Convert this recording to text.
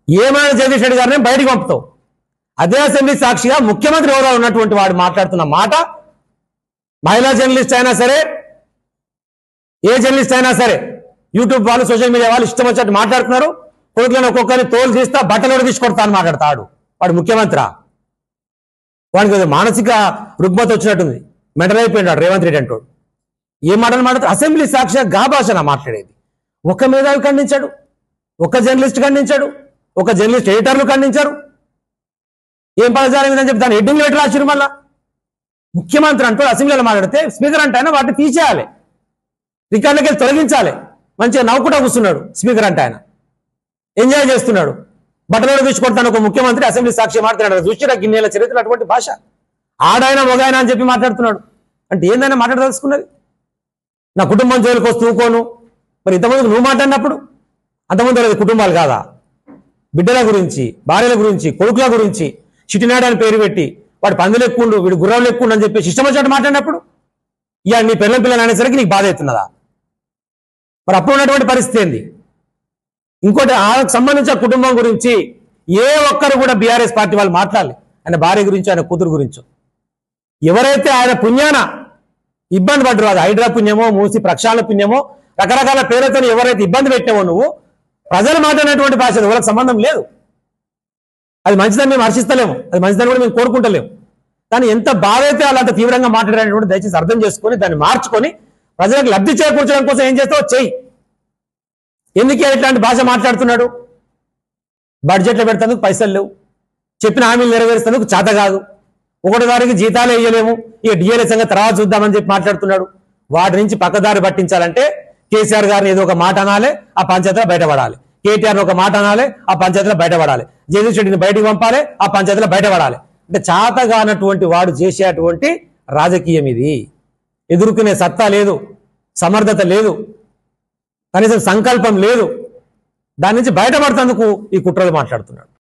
ఏమైనా జగదీష్ రెడ్డి గారిని బయటికి పంపుతావు. అదే అసెంబ్లీ సాక్షిగా ముఖ్యమంత్రి హోదా ఉన్నటువంటి వాడు మాట్లాడుతున్న మాట మహిళా జర్నలిస్ట్ అయినా సరే, ఏ జర్నలిస్ట్ అయినా సరే, యూట్యూబ్ వాళ్ళు సోషల్ మీడియా వాళ్ళు ఇష్టం వచ్చినట్టు మాట్లాడుతున్నారు. కొడుకులను ఒక్కొక్కరిని తోలు తీస్తా బట్టలు తీసుకొడతా అని మాట్లాడతాడు. వాడు ముఖ్యమంత్రి. వాడికి మానసిక రుగ్మత వచ్చినట్టుంది, మెంటల్ అయిపోయినాడు రేవంత్ రెడ్డి అంటాడు. ఏం మాటలు మాట్లాడుతూ అసెంబ్లీ సాక్షిగా గా భాషన మాట్లాడేది. ఒక మేధావి ఖండించాడు, ఒక జర్నలిస్ట్ ఖండించాడు, ఒక జర్నలిస్ట్ ఎడిటర్లు ఖండించారు. ఏం పదజాలం ఏదని చెప్పి దాన్ని హెడ్డింగ్ లెటర్ రాసిరు. మళ్ళా ముఖ్యమంత్రి అంటూ అసెంబ్లీలో మాట్లాడితే స్పీకర్ అంటే ఆయన వాటిని తీసేయాలి, రికార్డులకి తొలగించాలి. మంచిగా నవ్వుకుంటా కూర్చున్నాడు స్పీకర్ అంటే ఆయన ఎంజాయ్ చేస్తున్నాడు. బట్టలు తీసుకొడతాను ఒక ముఖ్యమంత్రి అసెంబ్లీ సాక్షి మాట్లాడాడు. దృష్టిలో గిన్నెల చరిత్ర అటువంటి భాష. ఆడాయన మొగాయన అని చెప్పి మాట్లాడుతున్నాడు. అంటే ఏందైనా మాట్లాడదలుచుకున్నది? నా కుటుంబం జోలికి వస్తూ ఊకోను. మరి ఇంతమందికి నువ్వు మాట్లాడినప్పుడు అంతమంది లేదు కుటుంబాలు కాదా? బిడ్డల గురించి, భార్యల గురించి, కొడుకుల గురించి చిట్టినాడు అని పేరు పెట్టి వాడు పందులు ఎక్కుండు, వీడు గుర్రాలు ఎక్కుండు అని చెప్పి ఇష్టం వచ్చినట్టు మాట్లాడినప్పుడు ఇక నీ పిల్లలు అనేసరికి నీకు బాధ అవుతున్నదా? మరి అప్పుడు ఉన్నటువంటి పరిస్థితి ఏంది? ఇంకోటి ఆయనకు సంబంధించిన కుటుంబం గురించి ఏ ఒక్కరు కూడా బీఆర్ఎస్ పార్టీ వాళ్ళు మాట్లాడాలి. ఆయన భార్య గురించి, ఆయన కూతురు గురించి. ఎవరైతే ఆయన పుణ్యాన ఇబ్బంది పడ్డారో, అది హైడ్రా పుణ్యమో, మూసి ప్రక్షాళన పుణ్యమో, రకరకాల పేరుతో ఎవరైతే ఇబ్బంది పెట్టావో నువ్వు, ప్రజలు మాట్లాడినటువంటి భాష ఎవరికి సంబంధం లేదు. అది మంచిదని మేము హర్షిస్తలేము, అది మంచిదని కూడా మేము కోరుకుంటలేము. కానీ ఎంత బాధ అయితే వాళ్ళు అంత తీవ్రంగా మాట్లాడేటువంటి దయచేసి అర్థం చేసుకొని దాన్ని మార్చుకొని ప్రజలకు లబ్ధి చేకూర్చడం కోసం ఏం చేస్తావో చెయ్యి. ఎందుకే ఇట్లాంటి భాష మాట్లాడుతున్నాడు? బడ్జెట్లో పెడతానికి పైసలు లేవు, చెప్పిన హామీలు నెరవేరుస్తానికి చేత కాదు, 1వ తారీఖు జీతాలే వేయలేము, ఇక డిఎల్ఏ సంగతి తర్వాత చూద్దామని చెప్పి మాట్లాడుతున్నాడు. వాటి నుంచి పక్కదారి పట్టించాలంటే కేసీఆర్ గారిని ఏదో ఒక మాట అనాలి, ఆ పంచాయతీలో బయటపడాలి. కేటీఆర్ ఒక మాట అనాలి, ఆ పంచాయతీలో బయటపడాలి. జగదీష్ రెడ్డిని బయటికి పంపాలి, ఆ పంచాయతీలో బయటపడాలి. అంటే చేతగానటువంటి వాడు చేసేటువంటి రాజకీయం ఇది. ఎదుర్కొనే సత్తా లేదు, సమర్థత లేదు, కనీసం సంకల్పం లేదు. దాని నుంచి బయటపడుతందుకు ఈ కుట్రలు మాట్లాడుతున్నాడు.